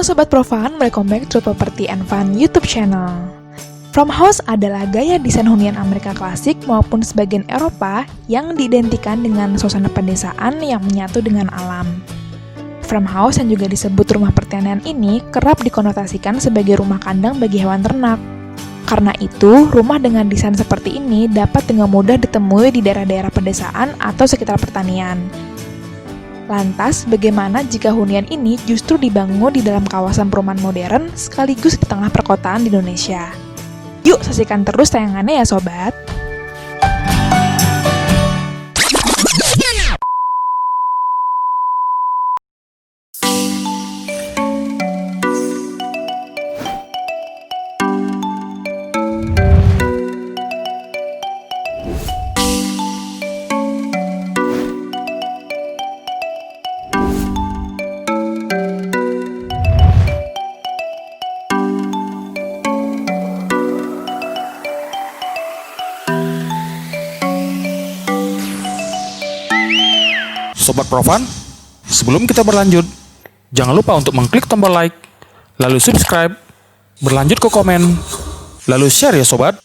Sobat Profan, welcome back to Property and Fun YouTube channel. Farmhouse adalah gaya desain hunian Amerika klasik maupun sebagian Eropa yang diidentikan dengan suasana pedesaan yang menyatu dengan alam. Farmhouse yang juga disebut rumah pertanian ini kerap dikonotasikan sebagai rumah kandang bagi hewan ternak. Karena itu, rumah dengan desain seperti ini dapat dengan mudah ditemui di daerah-daerah pedesaan atau sekitar pertanian. Lantas, bagaimana jika hunian ini justru dibangun di dalam kawasan perumahan modern sekaligus di tengah perkotaan di Indonesia? Yuk, saksikan terus tayangannya ya sobat! Sobat Profan, sebelum kita berlanjut, jangan lupa untuk mengklik tombol like, lalu subscribe, berlanjut ke komen, lalu share ya sobat.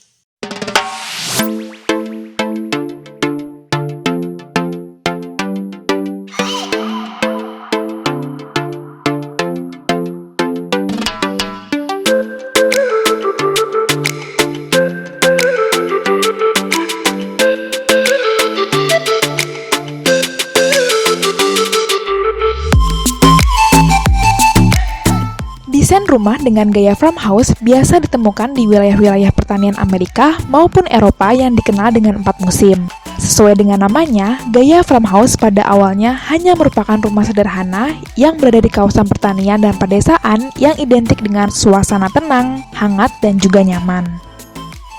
Desain rumah dengan gaya farmhouse biasa ditemukan di wilayah-wilayah pertanian Amerika maupun Eropa yang dikenal dengan 4 musim. Sesuai dengan namanya, gaya farmhouse pada awalnya hanya merupakan rumah sederhana yang berada di kawasan pertanian dan pedesaan yang identik dengan suasana tenang, hangat, dan juga nyaman.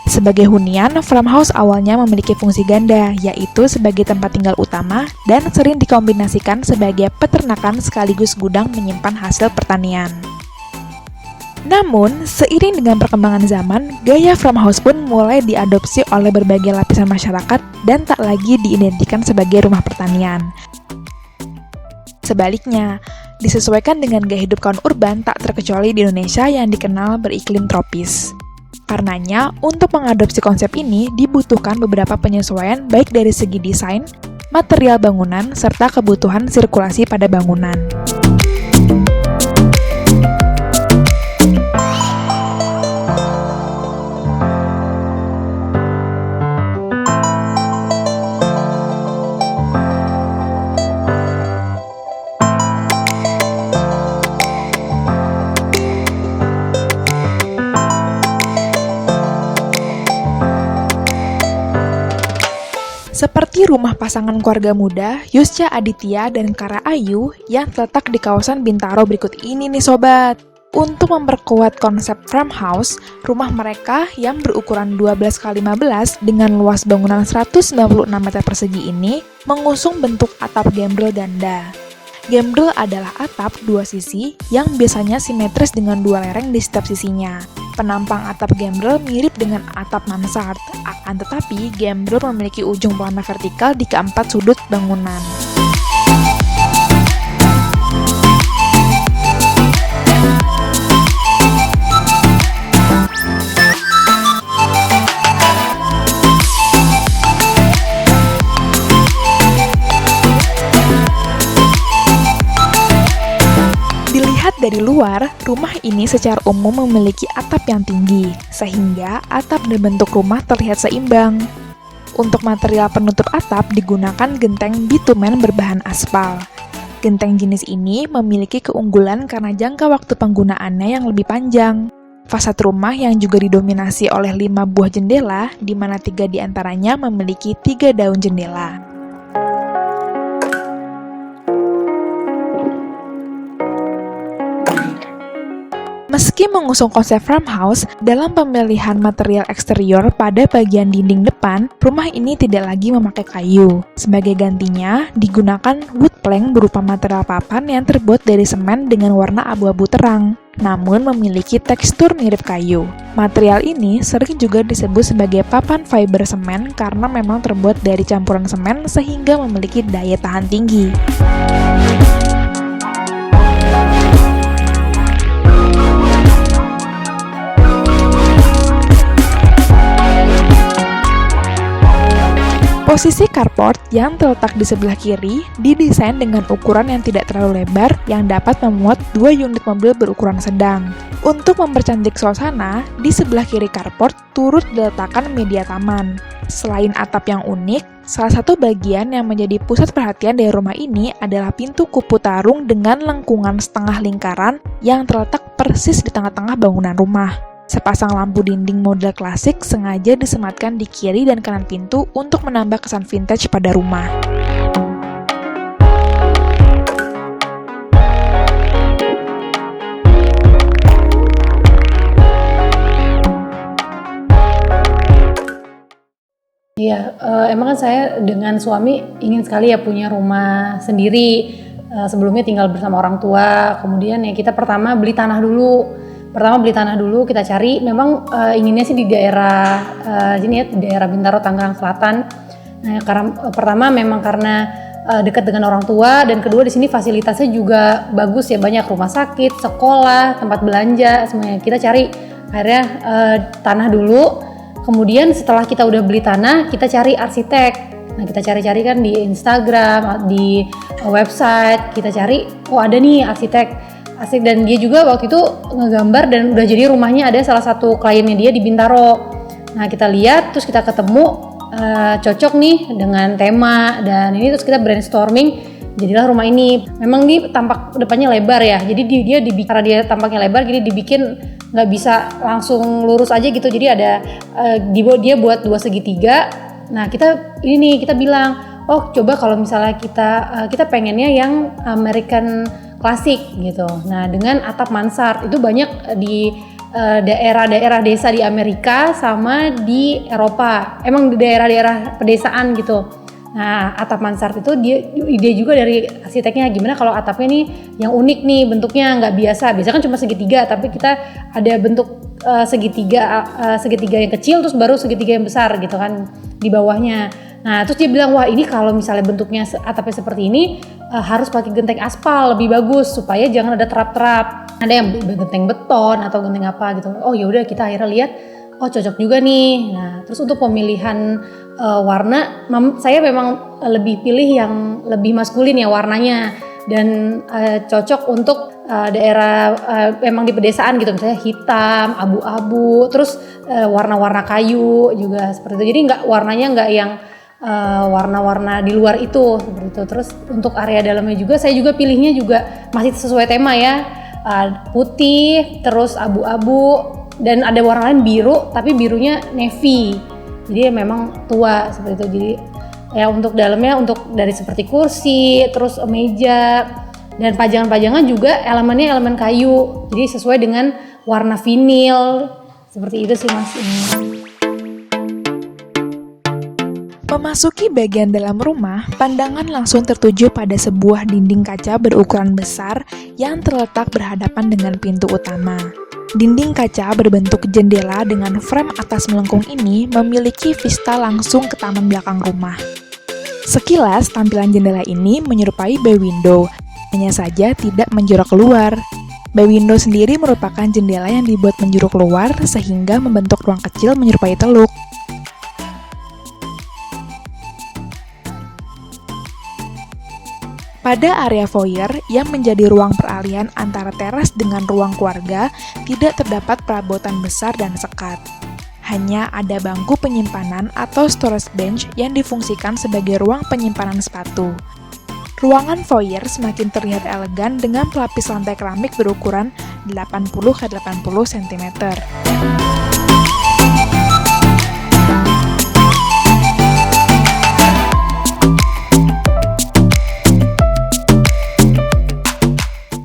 Sebagai hunian, farmhouse awalnya memiliki fungsi ganda, yaitu sebagai tempat tinggal utama dan sering dikombinasikan sebagai peternakan sekaligus gudang menyimpan hasil pertanian. Namun, seiring dengan perkembangan zaman, gaya farmhouse pun mulai diadopsi oleh berbagai lapisan masyarakat dan tak lagi diidentikan sebagai rumah pertanian. Sebaliknya, disesuaikan dengan gaya hidup kaum urban tak terkecuali di Indonesia yang dikenal beriklim tropis. Karenanya, untuk mengadopsi konsep ini dibutuhkan beberapa penyesuaian baik dari segi desain, material bangunan, serta kebutuhan sirkulasi pada bangunan. Seperti rumah pasangan keluarga muda, Yusca Aditya dan Kara Ayu yang terletak di kawasan Bintaro berikut ini nih sobat. Untuk memperkuat konsep farmhouse, rumah mereka yang berukuran 12x15 dengan luas bangunan 196 meter persegi ini mengusung bentuk atap gembrel ganda. Gembrel adalah atap dua sisi yang biasanya simetris dengan dua lereng di setiap sisinya. Penampang atap gembrel mirip dengan atap mansard, akan tetapi gembrel memiliki ujung pelana vertikal di keempat sudut bangunan. Dari luar, rumah ini secara umum memiliki atap yang tinggi, sehingga atap dan bentuk rumah terlihat seimbang. Untuk material penutup atap digunakan genteng bitumen berbahan aspal. Genteng jenis ini memiliki keunggulan karena jangka waktu penggunaannya yang lebih panjang. Fasad rumah yang juga didominasi oleh 5 buah jendela, di mana 3 diantaranya memiliki 3 daun jendela. Meski mengusung konsep farmhouse, dalam pemilihan material eksterior pada bagian dinding depan, rumah ini tidak lagi memakai kayu. Sebagai gantinya, digunakan wood plank berupa material papan yang terbuat dari semen dengan warna abu-abu terang, namun memiliki tekstur mirip kayu. Material ini sering juga disebut sebagai papan fiber semen karena memang terbuat dari campuran semen sehingga memiliki daya tahan tinggi. Posisi carport yang terletak di sebelah kiri didesain dengan ukuran yang tidak terlalu lebar yang dapat memuat 2 unit mobil berukuran sedang. Untuk mempercantik suasana, di sebelah kiri carport turut diletakkan media taman. Selain atap yang unik, salah satu bagian yang menjadi pusat perhatian dari rumah ini adalah pintu kupu tarung dengan lengkungan setengah lingkaran yang terletak persis di tengah-tengah bangunan rumah. Sepasang lampu dinding model klasik sengaja disematkan di kiri dan kanan pintu untuk menambah kesan vintage pada rumah. Iya, emang kan saya dengan suami ingin sekali ya punya rumah sendiri. Sebelumnya tinggal bersama orang tua, kemudian ya kita pertama beli tanah dulu. Kita cari, memang inginnya sih di daerah sini ya, di daerah Bintaro, Tangerang Selatan. Nah, pertama memang karena dekat dengan orang tua, dan kedua di sini fasilitasnya juga bagus ya, banyak rumah sakit, sekolah, tempat belanja, semuanya. Kita cari akhirnya tanah dulu. Kemudian setelah kita udah beli tanah, kita cari arsitek. Nah, kita cari-cari kan di Instagram, di website, kita cari, oh ada nih arsitek. Asik, dan dia juga waktu itu ngegambar dan udah jadi rumahnya ada salah satu kliennya dia di Bintaro. Nah, kita lihat, terus kita ketemu, cocok nih dengan tema dan ini, terus kita brainstorming, jadilah rumah ini. Memang ini tampak depannya lebar ya, jadi karena dia tampaknya lebar, jadi dibikin nggak bisa langsung lurus aja gitu, jadi ada dia buat 2 segitiga. Nah, kita bilang, oh coba kalau misalnya kita pengennya yang American klasik gitu. Nah, dengan atap mansard itu banyak di daerah-daerah desa di Amerika sama di Eropa. Emang di daerah-daerah pedesaan gitu. Nah, atap mansard itu ide juga dari arsiteknya, gimana kalau atapnya nih yang unik nih, bentuknya nggak biasa. Biasanya kan cuma segitiga, tapi kita ada bentuk segitiga yang kecil, terus baru segitiga yang besar gitu kan di bawahnya. Nah, terus dia bilang, wah ini kalau misalnya bentuknya atapnya seperti ini, harus pakai genteng aspal, lebih bagus supaya jangan ada terap-terap. Ada yang genteng beton atau genteng apa gitu. Oh ya udah, kita akhirnya lihat, oh cocok juga nih. Nah, terus untuk pemilihan warna, saya memang lebih pilih yang lebih maskulin ya warnanya, dan cocok untuk daerah memang di pedesaan gitu, misalnya hitam, abu-abu, terus warna-warna kayu juga seperti itu. Jadi warnanya nggak yang warna-warna di luar itu seperti itu. Terus untuk area dalamnya juga saya juga pilihnya juga masih sesuai tema ya, putih, terus abu-abu, dan ada warna lain biru, tapi birunya navy. Jadi memang tua seperti itu. Jadi ya untuk dalamnya, untuk dari seperti kursi, terus meja, dan pajangan-pajangan juga elemennya elemen kayu. Jadi sesuai dengan warna vinil. Seperti itu sih Mas. Memasuki bagian dalam rumah, pandangan langsung tertuju pada sebuah dinding kaca berukuran besar yang terletak berhadapan dengan pintu utama. Dinding kaca berbentuk jendela dengan frame atas melengkung ini memiliki vista langsung ke taman belakang rumah. Sekilas, tampilan jendela ini menyerupai bay window, hanya saja tidak menjorok keluar. Bay window sendiri merupakan jendela yang dibuat menjorok keluar sehingga membentuk ruang kecil menyerupai teluk. Pada area foyer yang menjadi ruang peralihan antara teras dengan ruang keluarga, tidak terdapat perabotan besar dan sekat. Hanya ada bangku penyimpanan atau storage bench yang difungsikan sebagai ruang penyimpanan sepatu. Ruangan foyer semakin terlihat elegan dengan pelapis lantai keramik berukuran 80x80 cm.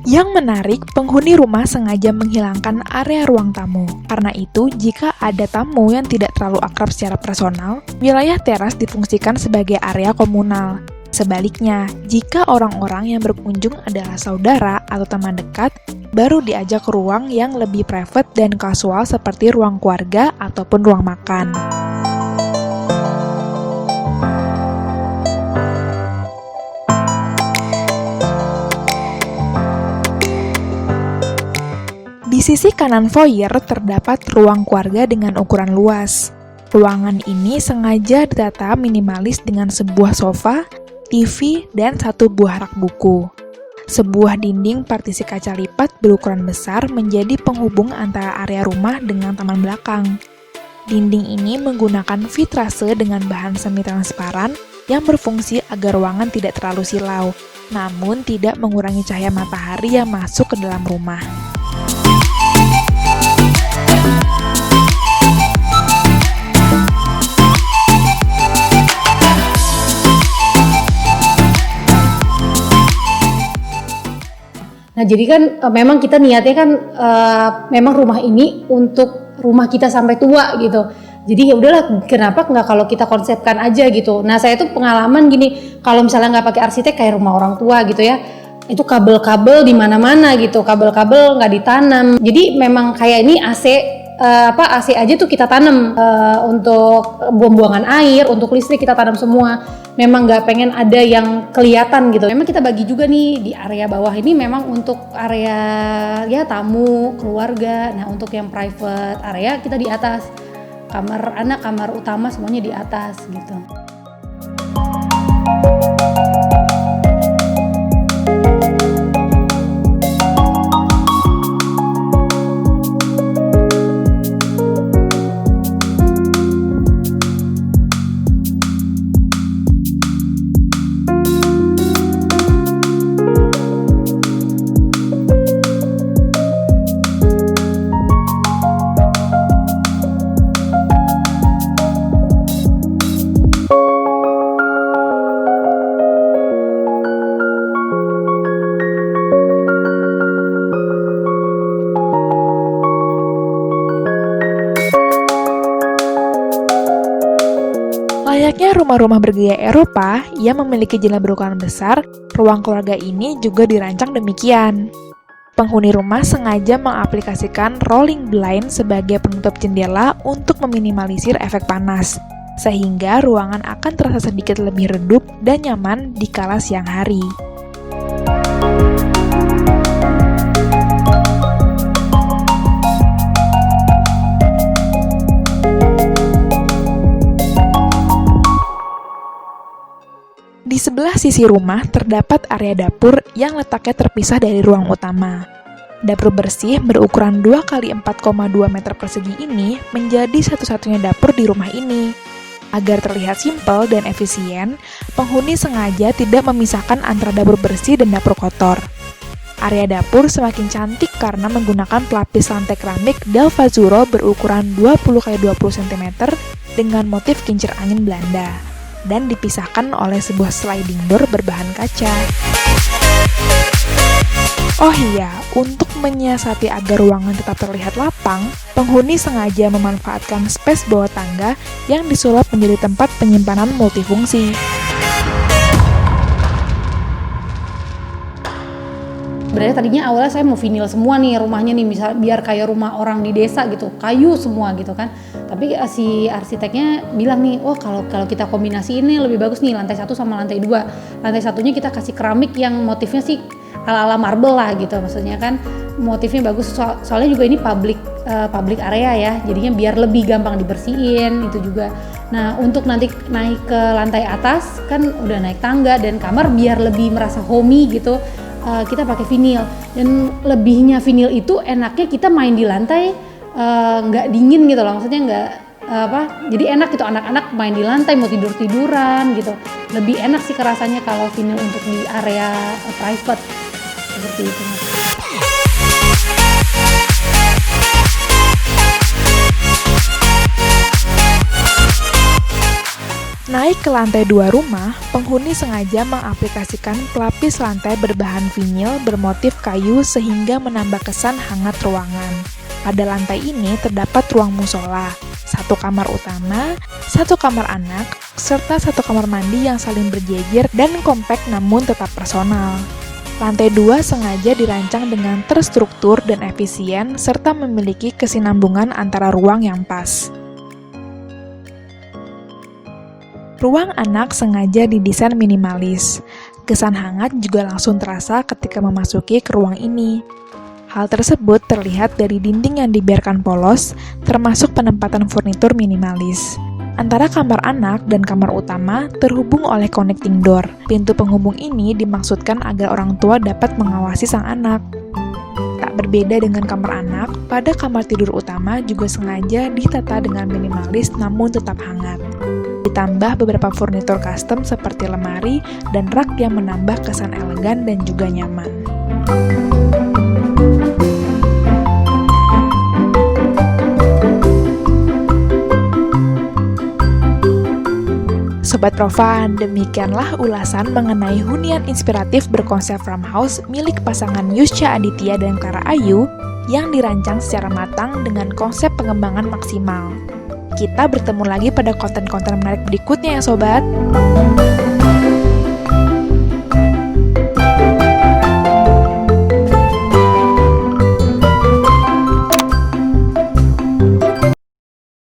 Yang menarik, penghuni rumah sengaja menghilangkan area ruang tamu. Karena itu, jika ada tamu yang tidak terlalu akrab secara personal, wilayah teras difungsikan sebagai area komunal. Sebaliknya, jika orang-orang yang berkunjung adalah saudara atau teman dekat, baru diajak ke ruang yang lebih private dan kasual seperti ruang keluarga ataupun ruang makan. Di sisi kanan foyer terdapat ruang keluarga dengan ukuran luas. Ruangan ini sengaja ditata minimalis dengan sebuah sofa, TV, dan satu buah rak buku. Sebuah dinding partisi kaca lipat berukuran besar menjadi penghubung antara area rumah dengan taman belakang. Dinding ini menggunakan vitrase dengan bahan semi-transparan yang berfungsi agar ruangan tidak terlalu silau, namun tidak mengurangi cahaya matahari yang masuk ke dalam rumah. Nah, jadi kan memang kita niatnya kan memang rumah ini untuk rumah kita sampai tua gitu. Jadi ya udahlah, kenapa nggak kalau kita konsepkan aja gitu. Nah, saya tuh pengalaman gini, kalau misalnya nggak pakai arsitek kayak rumah orang tua gitu ya, itu kabel-kabel di mana-mana gitu, kabel-kabel nggak ditanam. Jadi memang kayak ini AC aja tuh kita tanam untuk buang-buangan air, untuk listrik kita tanam semua. Memang nggak pengen ada yang kelihatan gitu. Memang kita bagi juga nih di area bawah ini memang untuk area ya tamu, keluarga. Nah, untuk yang private area kita di atas. Kamar anak, kamar utama semuanya di atas gitu. Layaknya rumah-rumah bergaya Eropa yang memiliki jendela berukuran besar, ruang keluarga ini juga dirancang demikian. Penghuni rumah sengaja mengaplikasikan rolling blind sebagai penutup jendela untuk meminimalisir efek panas, sehingga ruangan akan terasa sedikit lebih redup dan nyaman di kala siang hari. Di sebelah sisi rumah terdapat area dapur yang letaknya terpisah dari ruang utama. Dapur bersih berukuran 2 x 4,2 meter persegi ini menjadi satu-satunya dapur di rumah ini. Agar terlihat simpel dan efisien, penghuni sengaja tidak memisahkan antara dapur bersih dan dapur kotor. Area dapur semakin cantik karena menggunakan pelapis lantai keramik Del Fazzuro berukuran 20 x 20 cm dengan motif kincir angin Belanda, dan dipisahkan oleh sebuah sliding door berbahan kaca. Oh iya, untuk menyiasati agar ruangan tetap terlihat lapang, penghuni sengaja memanfaatkan space bawah tangga yang disulap menjadi tempat penyimpanan multifungsi. Sebenarnya tadinya awalnya saya mau vinil semua nih rumahnya nih, misal biar kayak rumah orang di desa gitu, kayu semua gitu kan. Tapi si arsiteknya bilang nih, oh kalau kita kombinasi ini lebih bagus nih lantai 1 sama lantai 2. Lantai satunya kita kasih keramik yang motifnya sih ala-ala marble lah gitu, maksudnya kan motifnya bagus. Soalnya juga ini public area ya, jadinya biar lebih gampang dibersihin itu juga. Nah, untuk nanti naik ke lantai atas kan udah naik tangga dan kamar, biar lebih merasa homey gitu. Kita pakai vinil, dan lebihnya vinil itu enaknya kita main di lantai nggak dingin gitu loh, maksudnya nggak jadi enak gitu, anak-anak main di lantai mau tiduran gitu, lebih enak sih kerasanya kalau vinil untuk di area private seperti itu. Naik ke lantai 2 rumah, penghuni sengaja mengaplikasikan pelapis lantai berbahan vinil bermotif kayu sehingga menambah kesan hangat ruangan. Pada lantai ini terdapat ruang musola, 1 kamar utama, 1 kamar anak, serta 1 kamar mandi yang saling berjejer dan kompak namun tetap personal. Lantai 2 sengaja dirancang dengan terstruktur dan efisien serta memiliki kesinambungan antara ruang yang pas. Ruang anak sengaja didesain minimalis. Kesan hangat juga langsung terasa ketika memasuki ke ruang ini. Hal tersebut terlihat dari dinding yang dibiarkan polos, termasuk penempatan furnitur minimalis. Antara kamar anak dan kamar utama terhubung oleh connecting door. Pintu penghubung ini dimaksudkan agar orang tua dapat mengawasi sang anak. Tak berbeda dengan kamar anak, pada kamar tidur utama juga sengaja ditata dengan minimalis namun tetap hangat. Ditambah beberapa furnitur custom seperti lemari dan rak yang menambah kesan elegan dan juga nyaman. Sobat Profan, demikianlah ulasan mengenai hunian inspiratif berkonsep farmhouse milik pasangan Yuscha Aditya dan Clara Ayu yang dirancang secara matang dengan konsep pengembangan maksimal. Kita bertemu lagi pada konten-konten menarik berikutnya ya Sobat.